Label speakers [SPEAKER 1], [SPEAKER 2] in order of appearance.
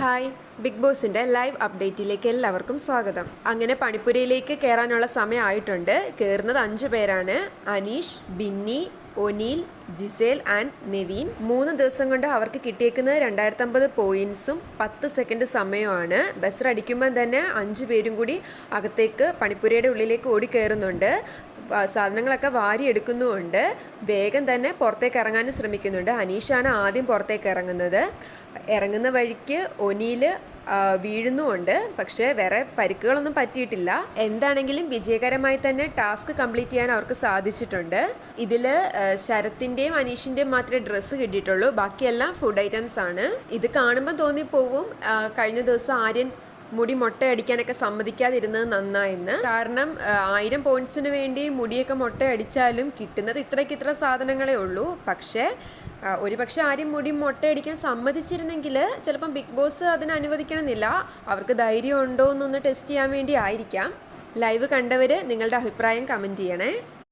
[SPEAKER 1] Hi, big ബോസിൻ്റെ live അപ്ഡേറ്റിലേക്ക് എല്ലാവർക്കും സ്വാഗതം. അങ്ങനെ പണിപ്പുരയിലേക്ക് കയറാനുള്ള സമയമായിട്ടുണ്ട്. കയറുന്നത് 5 പേരാണ്. Aneesh, Binny, O'Neill, Gizele and Naveen. 3 ദിവസം കൊണ്ട് അവർക്ക് കിട്ടിയേക്കുന്നത് 2050 പോയിന്റ്സും 10 സെക്കൻഡ് സമയമാണ്. ബസർ അടിക്കുമ്പോൾ തന്നെ 5 പേരും കൂടി അകത്തേക്ക് പണിപ്പുരയുടെ ഉള്ളിലേക്ക് ഓടി കയറുന്നുണ്ട്. സാധനങ്ങളൊക്കെ വാരിയെടുക്കുന്നുമുണ്ട്. വേഗം തന്നെ പുറത്തേക്ക് ഇറങ്ങാനും ശ്രമിക്കുന്നുണ്ട്. അനീഷാണ് ആദ്യം പുറത്തേക്ക് ഇറങ്ങുന്നത്. ഇറങ്ങുന്ന വഴിക്ക് ഒനീൽ വീഴുന്നുമുണ്ട്. പക്ഷേ വേറെ പരിക്കുകളൊന്നും പറ്റിയിട്ടില്ല. എന്താണെങ്കിലും വിജയകരമായി തന്നെ ടാസ്ക് കംപ്ലീറ്റ് ചെയ്യാൻ അവർക്ക് സാധിച്ചിട്ടുണ്ട്. ഇതിൽ ശരത്തിൻ്റെയും അനീഷിൻ്റെയും മാത്രമേ ഡ്രസ്സ് കിട്ടിയിട്ടുള്ളൂ. ബാക്കിയെല്ലാം ഫുഡ് ഐറ്റംസ് ആണ്. ഇത് കാണുമ്പോൾ തോന്നിപ്പോവും കഴിഞ്ഞ ദിവസം ആര്യൻ മുടി മൊട്ടയടിക്കാനൊക്കെ സമ്മതിക്കാതിരുന്നത് നന്നായെന്ന്. കാരണം 1000 പോയിന്റ്സിന് വേണ്ടി മുടിയൊക്കെ മൊട്ടയടിച്ചാലും കിട്ടുന്നത് ഇത്ര സാധനങ്ങളേ ഉള്ളൂ. പക്ഷേ ഒരുപക്ഷെ ആരും മുടി മൊട്ടയടിക്കാൻ സമ്മതിച്ചിരുന്നെങ്കിൽ ചിലപ്പം ബിഗ് ബോസ് അതിന് അനുവദിക്കണമെന്നില്ല. അവർക്ക് ധൈര്യം ഉണ്ടോ എന്നൊന്ന് ടെസ്റ്റ് ചെയ്യാൻ വേണ്ടി ആയിരിക്കാം. ലൈവ് കണ്ടവർ നിങ്ങളുടെ അഭിപ്രായം കമൻറ്റ് ചെയ്യണേ.